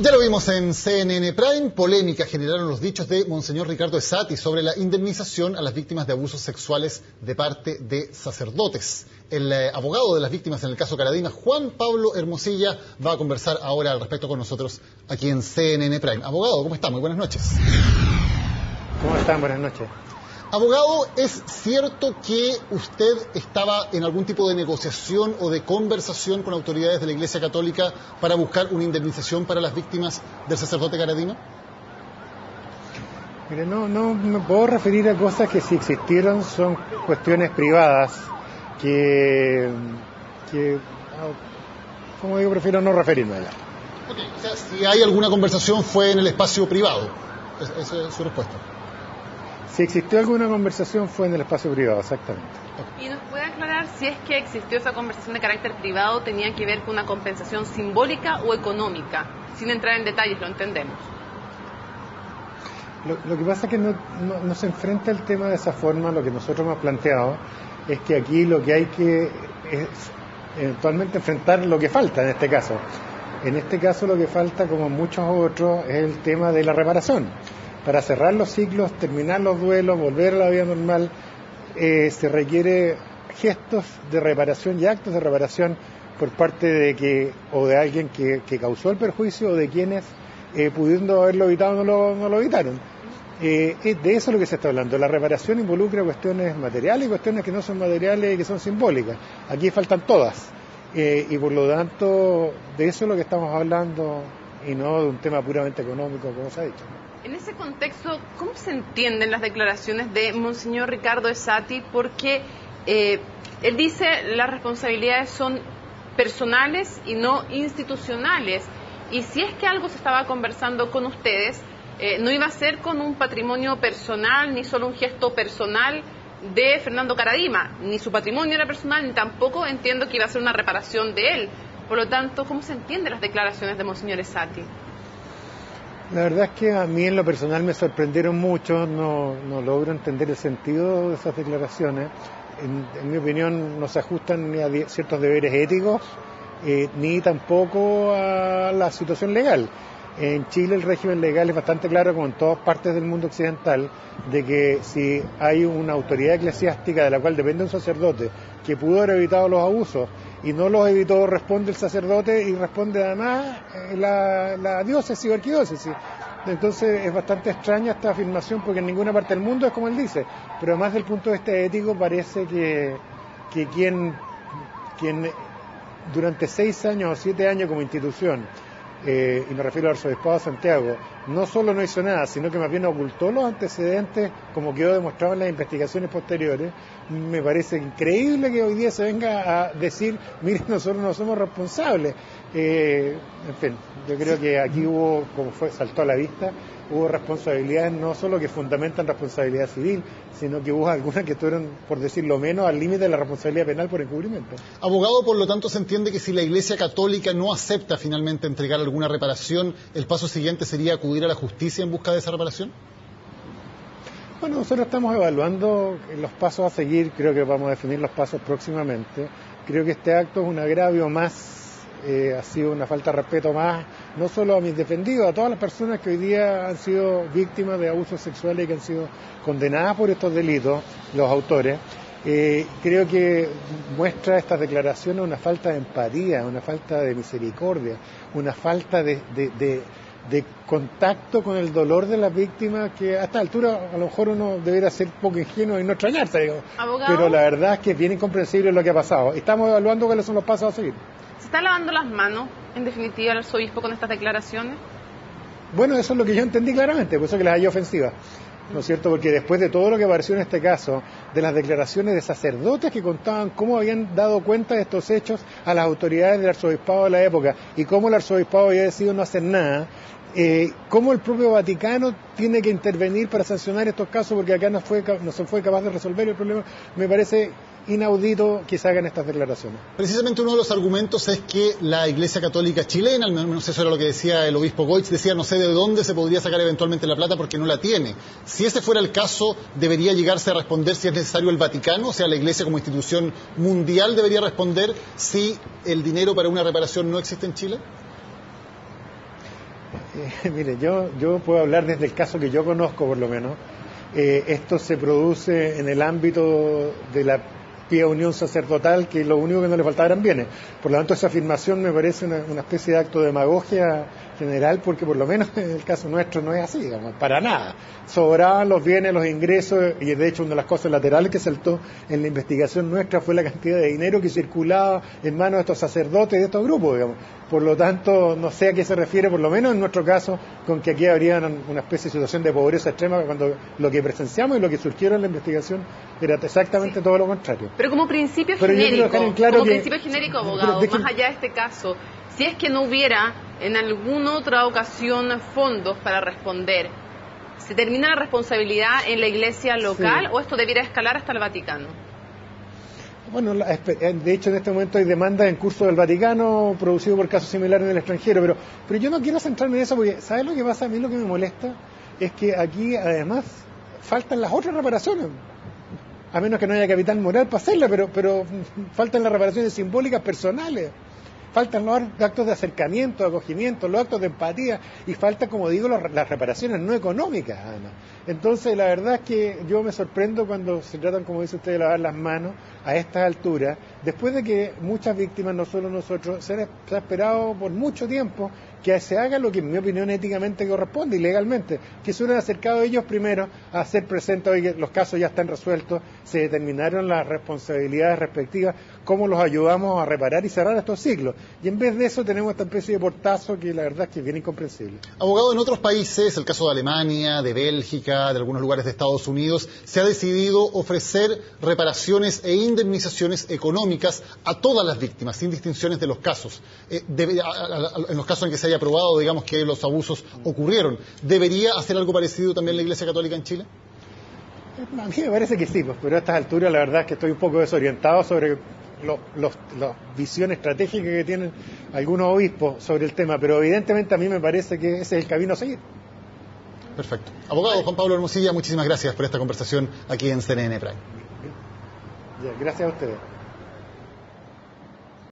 Ya lo vimos en CNN Prime, polémica generaron los dichos de Monseñor Ricardo Esati sobre la indemnización a las víctimas de abusos sexuales de parte de sacerdotes. El abogado de las víctimas en el caso Caradima, Juan Pablo Hermosilla, va a conversar ahora al respecto con nosotros aquí en CNN Prime. Abogado, ¿cómo está? Muy buenas noches. ¿Cómo están? Buenas noches. Abogado, ¿es cierto que usted estaba en algún tipo de negociación o de conversación con autoridades de la Iglesia Católica para buscar una indemnización para las víctimas del sacerdote Caradima? Mire, no me puedo referir a cosas que si existieron son cuestiones privadas como digo, prefiero no referirme a ellas. Okay, o sea, si hay alguna conversación fue en el espacio privado. Esa es su respuesta. Si existió alguna conversación fue en el espacio privado, exactamente. ¿Y nos puede aclarar si es que existió esa conversación de carácter privado, tenía que ver con una compensación simbólica o económica? Sin entrar en detalles, lo entendemos. Lo que pasa es que no se enfrenta el tema de esa forma. Lo que nosotros hemos planteado es que aquí lo que hay que es eventualmente enfrentar lo que falta en este caso. En este caso lo que falta, como en muchos otros, es el tema de la reparación. Para cerrar los ciclos, terminar los duelos, volver a la vida normal, se requiere gestos de reparación y actos de reparación por parte de alguien que causó el perjuicio o de quienes, pudiendo haberlo evitado, no lo evitaron. De eso es lo que se está hablando. La reparación involucra cuestiones materiales y cuestiones que no son materiales y que son simbólicas. Aquí faltan todas. Y por lo tanto, de eso es lo que estamos hablando y no de un tema puramente económico, como se ha dicho. En ese contexto, ¿cómo se entienden las declaraciones de Monseñor Ricardo Esati? Porque él dice las responsabilidades son personales y no institucionales. Y si es que algo se estaba conversando con ustedes, no iba a ser con un patrimonio personal, ni solo un gesto personal de Fernando Caradima. Ni su patrimonio era personal, ni tampoco entiendo que iba a ser una reparación de él. Por lo tanto, ¿cómo se entienden las declaraciones de Monseñor Esati? La verdad es que a mí en lo personal me sorprendieron mucho, no logro entender el sentido de esas declaraciones. En mi opinión no se ajustan ni a ciertos deberes éticos, ni tampoco a la situación legal. En Chile el régimen legal es bastante claro, como en todas partes del mundo occidental, de que si hay una autoridad eclesiástica de la cual depende un sacerdote que pudo haber evitado los abusos y no los evitó, responde el sacerdote y responde además la diócesis o arquidiócesis. Entonces es bastante extraña esta afirmación porque en ninguna parte del mundo es como él dice, pero además del punto de vista ético parece que quien durante 6 años o 7 años como institución, y me refiero al arzobispado de Santiago, no solo no hizo nada, sino que más bien ocultó los antecedentes, como quedó demostrado en las investigaciones posteriores. Me parece increíble que hoy día se venga a decir, miren, nosotros no somos responsables. En fin, yo creo que aquí hubo, saltó a la vista, hubo responsabilidades no solo que fundamentan responsabilidad civil, sino que hubo algunas que estuvieron, por decirlo menos, al límite de la responsabilidad penal por encubrimiento. Abogado, por lo tanto, se entiende que si la Iglesia Católica no acepta finalmente entregar alguna reparación, el paso siguiente sería acudir a la justicia en busca de esa reparación. Bueno, nosotros estamos evaluando los pasos a seguir, creo que vamos a definir los pasos próximamente. Creo que este acto es un agravio más, ha sido una falta de respeto más, no solo a mis defendidos, a todas las personas que hoy día han sido víctimas de abusos sexuales y que han sido condenadas por estos delitos, los autores. Creo que muestra estas declaraciones una falta de empatía, una falta de misericordia, una falta de contacto con el dolor de las víctimas, que a esta altura a lo mejor uno debería ser poco ingenuo y no extrañarse, digo. Pero la verdad es que es bien incomprensible lo que ha pasado. Estamos evaluando cuáles son los pasos a seguir. ¿Se está lavando las manos, en definitiva, el arzobispo con estas declaraciones? Bueno, eso es lo que yo entendí claramente, por eso que las hay ofensivas, ¿no es cierto? Porque después de todo lo que apareció en este caso, de las declaraciones de sacerdotes que contaban cómo habían dado cuenta de estos hechos a las autoridades del arzobispado de la época y cómo el arzobispado había decidido no hacer nada, cómo el propio Vaticano tiene que intervenir para sancionar estos casos porque acá no se fue capaz de resolver el problema, me parece inaudito que se hagan estas declaraciones. Precisamente uno de los argumentos es que la Iglesia Católica chilena, al menos eso era lo que decía el obispo Goich, decía no sé de dónde se podría sacar eventualmente la plata porque no la tiene. Si ese fuera el caso, ¿debería llegarse a responder si es necesario el Vaticano? O sea, la Iglesia como institución mundial debería responder si el dinero para una reparación no existe en Chile. Mire, yo puedo hablar desde el caso que yo conozco, por lo menos. Esto se produce en el ámbito de la pía unión sacerdotal, que lo único que no le faltaba eran bienes. Por lo tanto, esa afirmación me parece una especie de acto de demagogia general, porque por lo menos en el caso nuestro no es así, digamos, para nada. Sobraban los bienes, los ingresos, y de hecho una de las cosas laterales que saltó en la investigación nuestra fue la cantidad de dinero que circulaba en manos de estos sacerdotes de estos grupos, digamos. Por lo tanto, no sé a qué se refiere, por lo menos en nuestro caso, con que aquí habría una especie de situación de pobreza extrema, cuando lo que presenciamos y lo que surgieron en la investigación era exactamente todo lo contrario. Pero como principio genérico, abogado, más allá de este caso, si es que no hubiera en alguna otra ocasión fondos para responder, ¿se termina la responsabilidad en la iglesia local o esto debiera escalar hasta el Vaticano? Bueno, de hecho en este momento hay demandas en curso del Vaticano producido por casos similares en el extranjero, pero yo no quiero centrarme en eso porque, ¿sabes lo que pasa? A mí lo que me molesta es que aquí además faltan las otras reparaciones, a menos que no haya capital moral para hacerla, pero faltan las reparaciones simbólicas personales. Faltan los actos de acercamiento, de acogimiento, los actos de empatía, y falta, como digo, las reparaciones no económicas, además. Entonces, la verdad es que yo me sorprendo cuando se tratan, como dice usted, de lavar las manos a estas alturas, después de que muchas víctimas, no solo nosotros, se ha esperado por mucho tiempo que se haga lo que, en mi opinión, éticamente corresponde y legalmente, que se hubieran acercado ellos primero a hacer presente hoy que los casos ya están resueltos, se determinaron las responsabilidades respectivas, cómo los ayudamos a reparar y cerrar estos ciclos. Y en vez de eso tenemos esta especie de portazo que la verdad es que es bien incomprensible. Abogado, en otros países, el caso de Alemania, de Bélgica, de algunos lugares de Estados Unidos, se ha decidido ofrecer reparaciones e indemnizaciones económicas a todas las víctimas, sin distinciones de los casos. En los casos en que se haya probado, digamos, que los abusos ocurrieron, ¿debería hacer algo parecido también la Iglesia Católica en Chile? A mí me parece que sí, pero a estas alturas la verdad es que estoy un poco desorientado sobre la visión estratégica que tienen algunos obispos sobre el tema, pero evidentemente a mí me parece que ese es el camino a seguir. Perfecto. Abogado Juan Pablo Hermosilla, muchísimas gracias por esta conversación aquí en CNN Prime. Gracias a ustedes.